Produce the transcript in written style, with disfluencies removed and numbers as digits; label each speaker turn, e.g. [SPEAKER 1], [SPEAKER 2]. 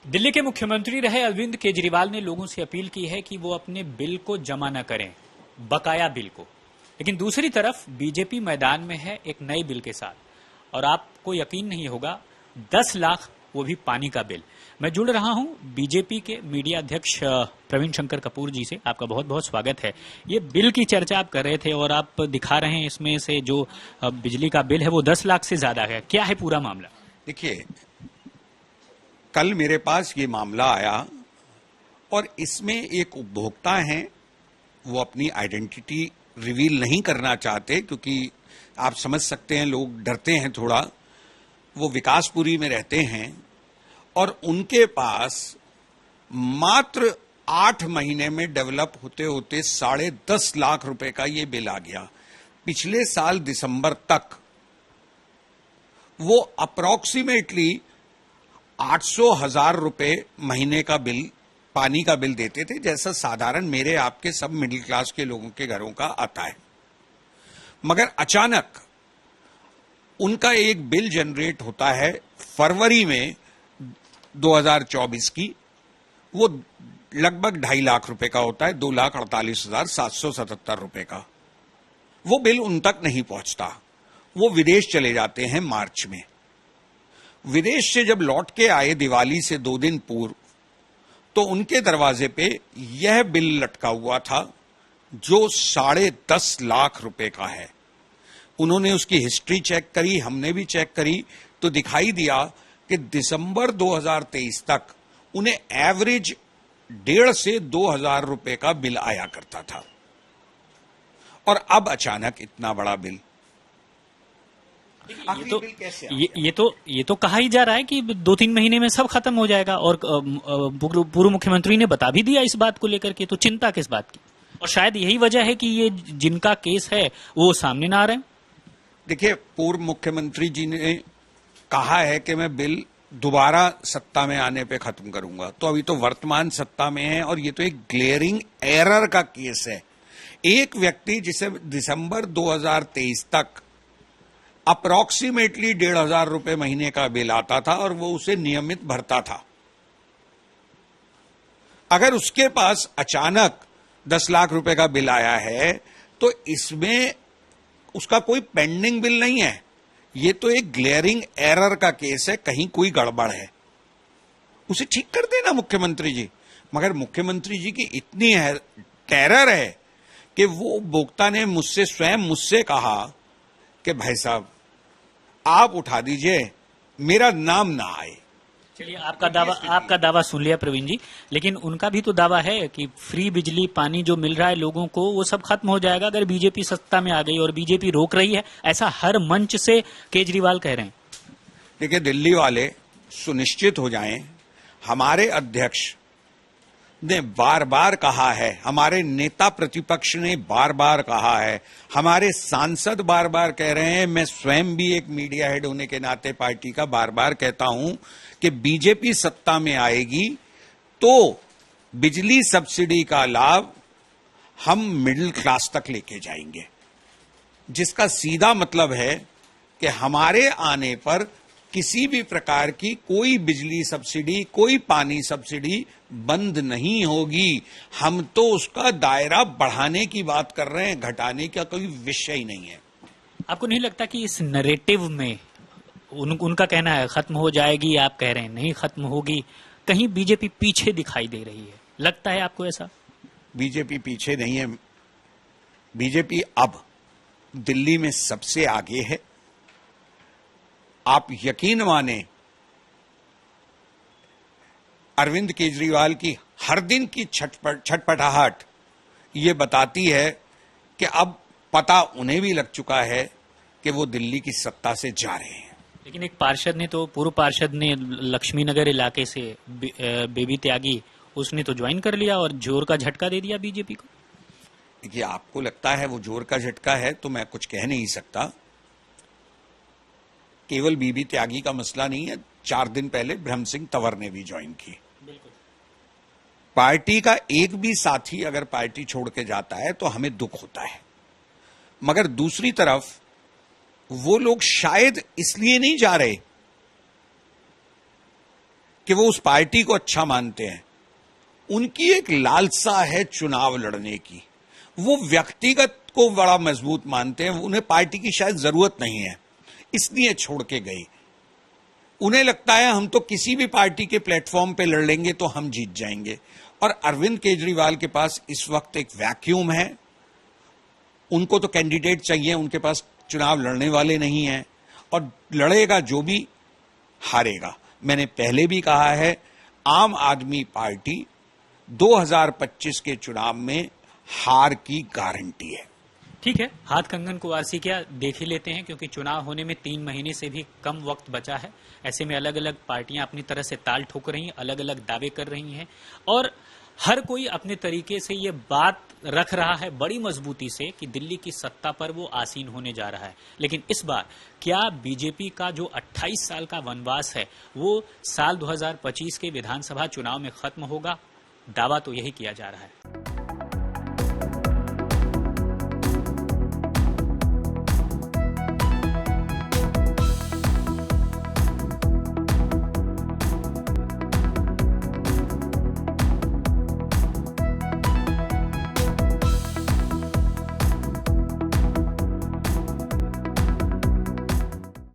[SPEAKER 1] दिल्ली के मुख्यमंत्री रहे अरविंद केजरीवाल ने लोगों से अपील की है कि वो अपने बिल को जमा न करें, बकाया बिल को। लेकिन दूसरी तरफ बीजेपी मैदान में है एक नए बिल के साथ, और आपको यकीन नहीं होगा, 10 लाख, वो भी पानी का बिल। मैं जुड़ रहा हूं बीजेपी के मीडिया अध्यक्ष प्रवीण शंकर कपूर जी से। आपका बहुत बहुत स्वागत है। ये बिल की चर्चा आप कर रहे थे और आप दिखा रहे हैं इसमें से जो बिजली का बिल है वो 10 लाख से ज्यादा है। क्या है पूरा मामला?
[SPEAKER 2] देखिए, कल मेरे पास ये मामला आया और इसमें एक उपभोक्ता हैं, वो अपनी आइडेंटिटी रिवील नहीं करना चाहते क्योंकि आप समझ सकते हैं लोग डरते हैं थोड़ा। वो विकासपुरी में रहते हैं और उनके पास मात्र 8 महीने में डेवलप होते होते 10.5 लाख रुपए का ये बिल आ गया। पिछले साल दिसंबर तक वो अप्रॉक्सीमेटली 800,000 रुपए महीने का बिल, पानी का बिल देते थे, जैसा साधारण मेरे आपके सब मिडिल क्लास के लोगों के घरों का आता है। मगर अचानक उनका एक बिल जनरेट होता है फरवरी में 2024 की, वो लगभग 2.5 लाख रुपए का होता है, 2,48,777 रुपए का। वो बिल उन तक नहीं पहुंचता, वो विदेश चले जाते हैं मार्च में। विदेश से जब लौट के आए दिवाली से 2 दिन पूर्व, तो उनके दरवाजे पे यह बिल लटका हुआ था जो 10.5 लाख रुपए का है। उन्होंने उसकी हिस्ट्री चेक करी, हमने भी चेक करी, तो दिखाई दिया कि दिसंबर 2023 तक उन्हें एवरेज 1.5 से 2,000 रुपए का बिल आया करता था, और अब अचानक इतना बड़ा बिल।
[SPEAKER 1] ये तो कहा ही जा रहा है कि 2-3 महीने में सब खत्म हो जाएगा, और पूर्व मुख्यमंत्री ने बता भी दिया इस बात को लेकर के। तो चिंता किस बात की? और शायद यही वजह है कि ये जिनका केस है वो सामने ना आ रहे हैं।
[SPEAKER 2] देखिए, पूर्व मुख्यमंत्री जी ने कहा है कि मैं बिल दोबारा सत्ता में आने पे खत्म करूंगा, तो अभी तो वर्तमान सत्ता में है और ये तो एक ग्लेयरिंग एरर का केस है। एक व्यक्ति जिसे दिसंबर 2023 तक अप्रॉक्सीमेटली 1,500 रुपए महीने का बिल आता था और वो उसे नियमित भरता था, अगर उसके पास अचानक 10 लाख रुपए का बिल आया है तो इसमें उसका कोई पेंडिंग बिल नहीं है, ये तो एक ग्लेयरिंग एरर का केस है, कहीं कोई गड़बड़ है, उसे ठीक कर देना मुख्यमंत्री जी। मगर मुख्यमंत्री जी की इतनी टेरर है कि वो उपभोक्ता ने स्वयं मुझसे कहा कि भाई साहब आप उठा दीजिए, मेरा नाम ना आए।
[SPEAKER 1] चलिए, आपका दावा सुन लिया प्रवीण जी, लेकिन उनका भी तो दावा है कि फ्री बिजली पानी जो मिल रहा है लोगों को वो सब खत्म हो जाएगा अगर बीजेपी सत्ता में आ गई, और बीजेपी रोक रही है, ऐसा हर मंच से केजरीवाल कह रहे हैं।
[SPEAKER 2] देखिए, दिल्ली वाले सुनिश्चित हो जाएं, हमारे अध्यक्ष ने बार बार कहा है, हमारे नेता प्रतिपक्ष ने बार बार कहा है, हमारे सांसद बार बार कह रहे हैं, मैं स्वयं भी एक मीडिया हेड होने के नाते पार्टी का बार बार कहता हूं कि बीजेपी सत्ता में आएगी तो बिजली सब्सिडी का लाभ हम मिडिल क्लास तक लेके जाएंगे, जिसका सीधा मतलब है कि हमारे आने पर किसी भी प्रकार की कोई बिजली सब्सिडी, कोई पानी सब्सिडी बंद नहीं होगी। हम तो उसका दायरा बढ़ाने की बात कर रहे हैं, घटाने का कोई विषय ही नहीं है।
[SPEAKER 1] आपको नहीं लगता कि इस नैरेटिव में उनका कहना है खत्म हो जाएगी, आप कह रहे हैं नहीं खत्म होगी, कहीं बीजेपी पीछे दिखाई दे रही है? लगता है आपको ऐसा?
[SPEAKER 2] बीजेपी पीछे नहीं है, बीजेपी अब दिल्ली में सबसे आगे है। आप यकीन माने, अरविंद केजरीवाल की हर दिन की छटपटाहट ये बताती है कि अब पता उन्हें भी लग चुका है कि वो दिल्ली की सत्ता से जा रहे हैं।
[SPEAKER 1] लेकिन एक पार्षद ने तो, पूर्व पार्षद ने लक्ष्मी नगर इलाके से, बेबी त्यागी, उसने तो ज्वाइन कर लिया और जोर का झटका दे दिया बीजेपी को।
[SPEAKER 2] देखिए, आपको लगता है वो जोर का झटका है तो मैं कुछ कह नहीं सकता। केवल बीबी त्यागी का मसला नहीं है, 4 दिन पहले ब्रह्म सिंह तंवर ने भी ज्वाइन की। पार्टी का एक भी साथी अगर पार्टी छोड़ के जाता है तो हमें दुख होता है, मगर दूसरी तरफ वो लोग शायद इसलिए नहीं जा रहे कि वो उस पार्टी को अच्छा मानते हैं, उनकी एक लालसा है चुनाव लड़ने की। वो व्यक्तिगत को बड़ा मजबूत मानते हैं, उन्हें पार्टी की शायद जरूरत नहीं है, इसलिए छोड़ के गई। उन्हें लगता है हम तो किसी भी पार्टी के प्लेटफॉर्म पे लड़ लेंगे तो हम जीत जाएंगे। और अरविंद केजरीवाल के पास इस वक्त एक वैक्यूम है। उनको तो कैंडिडेट चाहिए, उनके पास चुनाव लड़ने वाले नहीं हैं, और लड़ेगा जो भी हारेगा। मैंने पहले भी कहा है, आम आदमी पार्टी 2025 के चुनाव में हार की गारंटी है।
[SPEAKER 1] ठीक है, हाथ कंगन को वारसी क्या देख ही लेते हैं, क्योंकि चुनाव होने में 3 महीने से भी कम वक्त बचा है। ऐसे में अलग अलग पार्टियां अपनी तरह से ताल ठोक रही हैं, अलग अलग दावे कर रही हैं, और हर कोई अपने तरीके से ये बात रख रहा है बड़ी मजबूती से कि दिल्ली की सत्ता पर वो आसीन होने जा रहा है। लेकिन इस बार क्या बीजेपी का जो 28 साल का वनवास है वो साल 2025 के विधानसभा चुनाव में खत्म होगा? दावा तो यही किया जा रहा है।